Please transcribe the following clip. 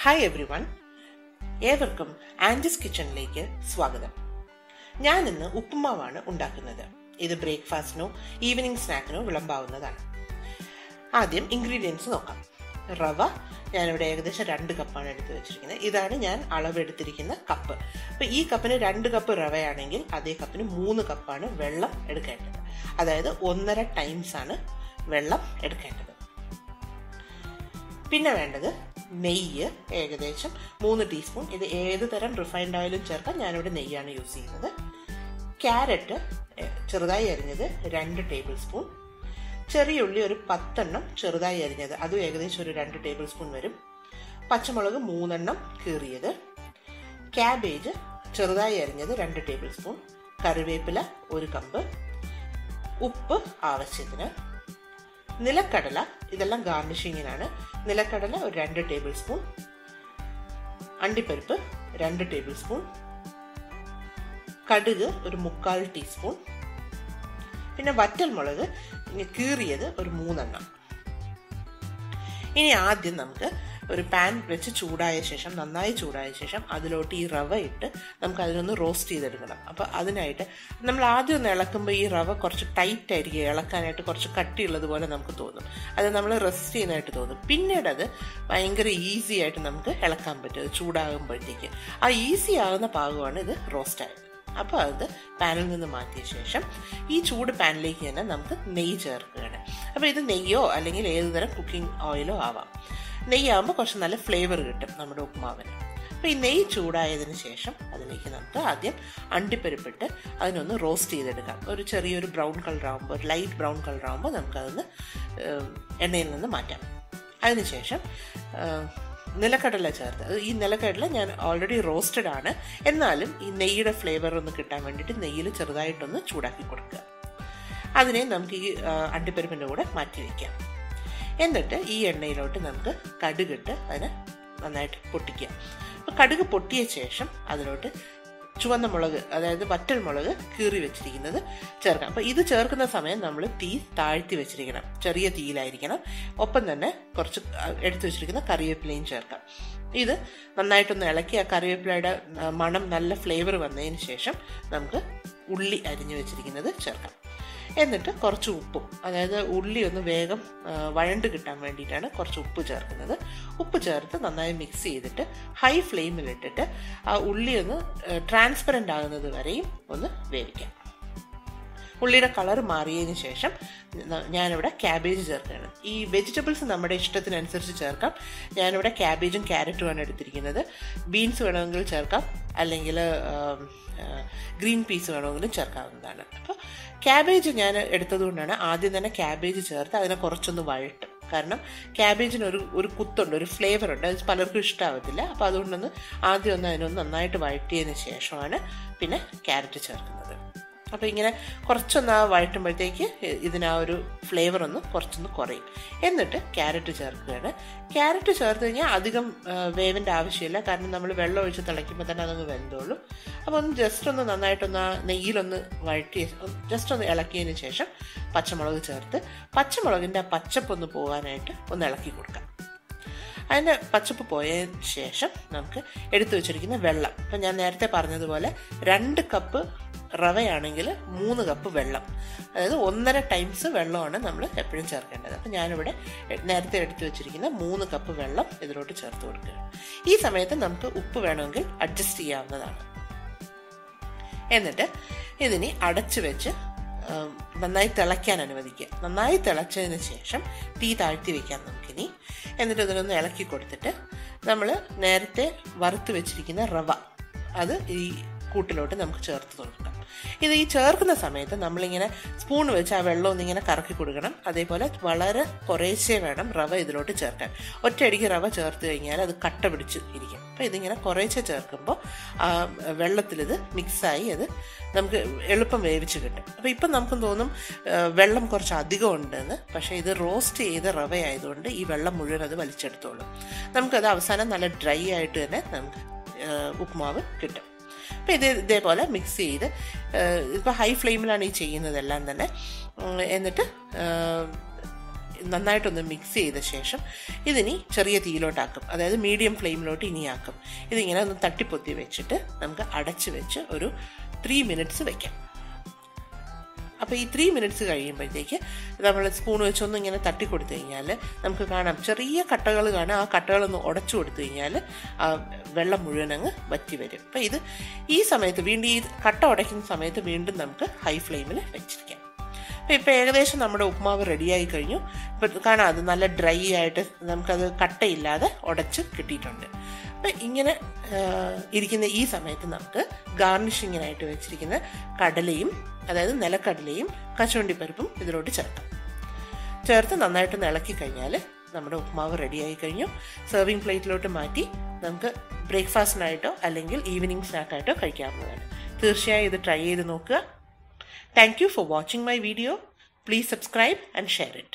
Hi every one, ഏവർക്കും aunties കിച്ചണിലേക്ക് സ്വാഗതം. ഞാൻ ഇന്ന് ഉപ്പുമാവാണ് ഉണ്ടാക്കുന്നത്. ഇത് ബ്രേക്ക്ഫാസ്റ്റിനോ ഈവനിങ് സ്നാക്കിനോ വിളമ്പാവുന്നതാണ്. ആദ്യം ഇൻഗ്രീഡിയൻസ് നോക്കാം. റവ ഞാനിവിടെ ഏകദേശം 2 കപ്പാണ് എടുത്ത് വെച്ചിരിക്കുന്നത്. ഇതാണ് ഞാൻ അളവെടുത്തിരിക്കുന്ന കപ്പ്. അപ്പോൾ ഈ കപ്പിന് 2 കപ്പ് റവയാണെങ്കിൽ അതേ കപ്പിന് 3 കപ്പാണ് വെള്ളം എടുക്കേണ്ടത്. അതായത് 1.5 ടൈംസ് ആണ് വെള്ളം എടുക്കേണ്ടത്. പിന്നെ വേണ്ടത് നെയ്യ്, ഏകദേശം 3 ടീസ്പൂൺ. ഇത് ഏത് തരം റിഫൈൻഡ് ഓയിലും ചേർക്കാം, ഞാനിവിടെ നെയ്യാണ് യൂസ് ചെയ്യുന്നത്. ക്യാരറ്റ് ചെറുതായി അരിഞ്ഞത് 2 ടേബിൾ സ്പൂൺ. ചെറിയ ഉള്ളി ഒരു 10 എണ്ണം ചെറുതായി അരിഞ്ഞത്, അതും ഏകദേശം ഒരു 2 ടേബിൾ സ്പൂൺ വരും. പച്ചമുളക് 3 എണ്ണം കീറിയത്. ക്യാബേജ് ചെറുതായി അരിഞ്ഞത് 2 ടേബിൾ സ്പൂൺ. കറിവേപ്പില 1 കപ്പ്. ഉപ്പ് ആവശ്യത്തിന്. നിലക്കടല, ഇതെല്ലാം ഗാർണിഷിങ്ങിനാണ്. നിലക്കടല ഒരു 2 ടേബിൾ സ്പൂൺ. അണ്ടിപ്പരിപ്പ് 2 ടേബിൾ സ്പൂൺ. കടുക് ഒരു 3/4 ടീസ്പൂൺ. പിന്നെ വറ്റൽമുളക് കീറിയത് ഒരു 3 എണ്ണം. ഇനി ആദ്യം നമുക്ക് ഒരു പാൻ വെച്ച് നന്നായി ചൂടായ ശേഷം അതിലോട്ട് ഈ റവ ഇട്ട് നമുക്ക് അതിനൊന്ന് റോസ്റ്റ് ചെയ്തെടുക്കണം. അപ്പോൾ അതിനായിട്ട് നമ്മൾ ആദ്യം ഒന്ന് ഇളക്കുമ്പോൾ ഈ റവ കുറച്ച് ടൈറ്റ് ആയിരിക്കും, ഇളക്കാനായിട്ട് കുറച്ച് കട്ടിയുള്ളതുപോലെ നമുക്ക് തോന്നും. അത് നമ്മൾ റെസ്റ്റ് ചെയ്യുന്നതായിട്ട് തോന്നും. പിന്നീട് അത് ഭയങ്കര ഈസി ആയിട്ട് നമുക്ക് ഇളക്കാൻ പറ്റും. അത് ചൂടാകുമ്പോഴത്തേക്ക് ആ ഈസി ആകുന്ന പാകമാണ് ഇത് റോസ്റ്റ് ആയത്. അപ്പോൾ അത് പാനിൽ നിന്ന് മാറ്റിയ ശേഷം ഈ ചൂട് പാനിലേക്ക് തന്നെ നമുക്ക് നെയ്യ് ചേർക്കുകയാണ്. അപ്പോൾ ഇത് നെയ്യോ അല്ലെങ്കിൽ ഏതുതരം കുക്കിംഗ് ഓയിലോ ആവാം. നെയ്യാകുമ്പോൾ കുറച്ച് നല്ല ഫ്ലേവർ കിട്ടും നമ്മുടെ ഉപ്പുമാവിന്. അപ്പോൾ ഈ നെയ്യ് ചൂടായതിന് ശേഷം അതിലേക്ക് നമുക്ക് ആദ്യം അണ്ടിപ്പരിപ്പിട്ട് അതിനൊന്ന് റോസ്റ്റ് ചെയ്തെടുക്കാം. ഒരു ചെറിയൊരു ബ്രൗൺ കളറാകുമ്പോൾ, ഒരു ലൈറ്റ് ബ്രൗൺ കളറാകുമ്പോൾ നമുക്കതൊന്ന് എണ്ണയിൽ നിന്ന് മാറ്റാം. അതിനുശേഷം നിലക്കടല ചേർത്ത്, ഈ നിലക്കടല ഞാൻ ഓൾറെഡി റോസ്റ്റഡ് ആണ്, എന്നാലും ഈ നെയ്യുടെ ഫ്ലേവർ ഒന്ന് കിട്ടാൻ വേണ്ടിയിട്ട് നെയ്യിൽ ചെറുതായിട്ടൊന്ന് ചൂടാക്കി കൊടുക്കുക. അതിനെ നമുക്ക് ഈ അണ്ടിപ്പരിപ്പിൻ്റെ കൂടെ മാറ്റി വയ്ക്കാം. എന്നിട്ട് ഈ എണ്ണയിലോട്ട് നമുക്ക് കടുകിട്ട് അതിനെ നന്നായിട്ട് പൊട്ടിക്കുക. അപ്പോൾ കടുക് പൊട്ടിയ ശേഷം അതിലോട്ട് ചുവന്ന മുളക്, അതായത് വറ്റൽ മുളക് കീറി വെച്ചിരിക്കുന്നത് ചേർക്കാം. അപ്പോൾ ഇത് ചേർക്കുന്ന സമയം നമ്മൾ തീ താഴ്ത്തി വെച്ചിരിക്കണം, ചെറിയ തീയിലായിരിക്കണം. ഒപ്പം തന്നെ കുറച്ച് എടുത്തു വെച്ചിരിക്കുന്ന കറിവേപ്പിലയും ചേർക്കാം. ഇത് നന്നായിട്ടൊന്ന് ഇളക്കി ആ കറിവേപ്പിലയുടെ മണം, നല്ല ഫ്ലേവർ വന്നതിന് ശേഷം നമുക്ക് ഉള്ളി അരിഞ്ഞു വെച്ചിരിക്കുന്നത് ചേർക്കാം. എന്നിട്ട് കുറച്ച് ഉപ്പും, അതായത് ഉള്ളി ഒന്ന് വേഗം വഴണ്ട് കിട്ടാൻ വേണ്ടിയിട്ടാണ് കുറച്ച് ഉപ്പ് ചേർക്കുന്നത്. ഉപ്പ് ചേർത്ത് നന്നായി മിക്സ് ചെയ്തിട്ട് ഹൈ ഫ്ലെയിമിലിട്ടിട്ട് ആ ഉള്ളി ഒന്ന് ട്രാൻസ്പെറൻ്റ് ആകുന്നത് വരെയും ഒന്ന് വേവിക്കാം. ഉള്ളിയുടെ കളർ മാറിയതിന് ശേഷം ഞാനിവിടെ ക്യാബേജ് ചേർക്കുകയാണ്. ഈ വെജിറ്റബിൾസ് നമ്മുടെ ഇഷ്ടത്തിനനുസരിച്ച് ചേർക്കാം. ഞാനിവിടെ ക്യാബേജും ക്യാരറ്റുമാണ് എടുത്തിരിക്കുന്നത്. ബീൻസ് വേണമെങ്കിൽ ചേർക്കാം, അല്ലെങ്കിൽ ഗ്രീൻ പീസ് വേണമെങ്കിലും ചേർക്കാവുന്നതാണ്. അപ്പോൾ ക്യാബേജ് ഞാൻ എടുത്തതുകൊണ്ടാണ് ആദ്യം തന്നെ ക്യാബേജ് ചേർത്ത് അതിനെ കുറച്ചൊന്ന് വഴട്ടും. കാരണം ക്യാബേജിന് ഒരു കുത്തുണ്ട്, ഒരു ഫ്ലേവർ ഉണ്ട്, അത് പലർക്കും ഇഷ്ടമാവത്തില്ല. അപ്പോൾ അതുകൊണ്ടൊന്ന് ആദ്യം ഒന്ന് അതിനൊന്ന് നന്നായിട്ട് വഴറ്റിയതിന് ശേഷമാണ് പിന്നെ ക്യാരറ്റ് ചേർക്കുന്നത്. അപ്പോൾ ഇങ്ങനെ കുറച്ചൊന്ന് വഴറ്റുമ്പോഴത്തേക്ക് ഇതിനാ ഒരു ഫ്ലേവർ കുറച്ചൊന്ന് കുറയും. എന്നിട്ട് ക്യാരറ്റ് ചേർക്കുകയാണ്. ക്യാരറ്റ് ചേർത്ത് കഴിഞ്ഞാൽ അധികം വേവിൻ്റെ ആവശ്യമില്ല, കാരണം നമ്മൾ വെള്ളം ഒഴിച്ച് തിളയ്ക്കുമ്പോൾ തന്നെ അതങ്ങ് വെന്തോളും. അപ്പോൾ ഒന്ന് ജസ്റ്റ് ഒന്ന് നന്നായിട്ടൊന്ന് നെയ്യിലൊന്ന് വഴറ്റി ജസ്റ്റ് ഒന്ന് ഇളക്കിയതിന് ശേഷം പച്ചമുളക് ചേർത്ത് പച്ചമുളകിൻ്റെ ആ പച്ചപ്പൊന്ന് പോകാനായിട്ട് ഒന്ന് ഇളക്കി കൊടുക്കാം. അതിൻ്റെ പച്ചപ്പ് പോയതിന് ശേഷം നമുക്ക് എടുത്തു വെച്ചിരിക്കുന്ന വെള്ളം, ഇപ്പം ഞാൻ നേരത്തെ പറഞ്ഞതുപോലെ 2 കപ്പ് റവയാണെങ്കിൽ 3 കപ്പ് വെള്ളം, അതായത് 1.5 ടൈംസ് വെള്ളമാണ് നമ്മൾ എപ്പോഴും ചേർക്കേണ്ടത്. അപ്പം ഞാനിവിടെ നേരത്തെ എടുത്തു വെച്ചിരിക്കുന്ന 3 കപ്പ് വെള്ളം ഇതിലോട്ട് ചേർത്ത് കൊടുക്കുക. ഈ സമയത്ത് നമുക്ക് ഉപ്പ് വേണമെങ്കിൽ അഡ്ജസ്റ്റ് ചെയ്യാവുന്നതാണ്. എന്നിട്ട് ഇതിനെ അടച്ചു വെച്ച് നന്നായി തിളയ്ക്കാൻ അനുവദിക്കുക. നന്നായി തിളച്ചതിന് ശേഷം തീ താഴ്ത്തി വയ്ക്കാം നമുക്കിനി. എന്നിട്ട് ഇതിനൊന്ന് ഇളക്കി കൊടുത്തിട്ട് നമ്മൾ നേരത്തെ വറുത്ത് വെച്ചിരിക്കുന്ന റവ അത് ഈ കൂട്ടിലോട്ട് നമുക്ക് ചേർത്ത് കൊടുക്കാം. ഇത് ഈ ചേർക്കുന്ന സമയത്ത് നമ്മളിങ്ങനെ സ്പൂൺ വെച്ച് ആ വെള്ളം ഒന്നിങ്ങനെ കറക്കി കൊടുക്കണം. അതേപോലെ വളരെ കുറേശ്ശേ വേണം റവ ഇതിലോട്ട് ചേർക്കാൻ. ഒറ്റയടിക്ക് റവ ചേർത്ത് കഴിഞ്ഞാൽ അത് കട്ട പിടിച്ച് ഇരിക്കും. അപ്പോൾ ഇതിങ്ങനെ കുറേശ്ശെ ചേർക്കുമ്പോൾ ആ വെള്ളത്തിലിത് മിക്സായി അത് നമുക്ക് എളുപ്പം വേവിച്ച് കിട്ടും. അപ്പോൾ ഇപ്പം നമുക്ക് തോന്നും വെള്ളം കുറച്ച് അധികം ഉണ്ടെന്ന്, പക്ഷേ ഇത് റോസ്റ്റ് ചെയ്ത റവ ആയതുകൊണ്ട് ഈ വെള്ളം മുഴുവൻ അത് വലിച്ചെടുത്തോളും. നമുക്കത് അവസാനം നല്ല ഡ്രൈ ആയിട്ട് തന്നെ നമുക്ക് ഉപ്പുമാവ് കിട്ടും. അപ്പോൾ ഇതേപോലെ മിക്സ് ചെയ്ത്, ഇപ്പോൾ ഹൈ ഫ്ലെയിമിലാണ് ഈ ചെയ്യുന്നതെല്ലാം തന്നെ. എന്നിട്ട് നന്നായിട്ടൊന്ന് മിക്സ് ചെയ്ത ശേഷം ഇതിനി ചെറിയ തീയിലോട്ടാക്കും, അതായത് മീഡിയം ഫ്ലെയിമിലോട്ട് ഇനിയാക്കും. ഇതിങ്ങനെ ഒന്ന് തട്ടിപ്പൊത്തി വെച്ചിട്ട് നമുക്ക് അടച്ച് വെച്ച് ഒരു 3 മിനിറ്റ്സ് വെക്കാം. അപ്പോൾ ഈ 3 മിനിറ്റ്സ് കഴിയുമ്പോഴത്തേക്ക് നമ്മൾ സ്പൂൺ വെച്ചൊന്ന് ഇങ്ങനെ തട്ടിക്കൊടുത്തു കഴിഞ്ഞാൽ നമുക്ക് കാണാം ചെറിയ കട്ടകൾ കാണാം. ആ കട്ടകളൊന്ന് ഉടച്ചു കൊടുത്തു കഴിഞ്ഞാൽ ആ വെള്ളം മുഴുവൻ അങ്ങ് വറ്റി വരും. അപ്പോൾ ഈ സമയത്ത് വീണ്ടും ഈ കട്ട ഉടയ്ക്കുന്ന സമയത്ത് വീണ്ടും നമുക്ക് ഹൈ ഫ്ലെയിമിൽ വെച്ചിരിക്കാം. അപ്പോൾ ഇപ്പോൾ ഏകദേശം നമ്മുടെ ഉപ്മാവ് റെഡിയായി കഴിഞ്ഞു. ഇപ്പോൾ കാണാം അത് നല്ല ഡ്രൈ ആയിട്ട് നമുക്കത് കട്ടയില്ലാതെ ഉടച്ച് കിട്ടിയിട്ടുണ്ട്. അപ്പം ഇങ്ങനെ ഇരിക്കുന്ന ഈ സമയത്ത് നമുക്ക് ഗാർണിഷിങ്ങിനായിട്ട് വെച്ചിരിക്കുന്ന കടലയും, അതായത് നിലക്കടലയും കശുവണ്ടിപ്പരിപ്പും ഇതിലോട്ട് ചേർത്ത് നന്നായിട്ട് ഇളക്കി കഴിഞ്ഞാൽ നമ്മുടെ ഉപ്മാവ് റെഡിയായി കഴിഞ്ഞു. സെർവിങ് പ്ലേറ്റിലോട്ട് മാറ്റി നമുക്ക് ബ്രേക്ക്ഫാസ്റ്റിനായിട്ടോ അല്ലെങ്കിൽ ഈവനിങ് സ്നാക്കായിട്ടോ കഴിക്കാവുന്നതാണ്. തീർച്ചയായും ഇത് ട്രൈ ചെയ്ത് നോക്കുക. Thank you for watching my video. Please subscribe and share it.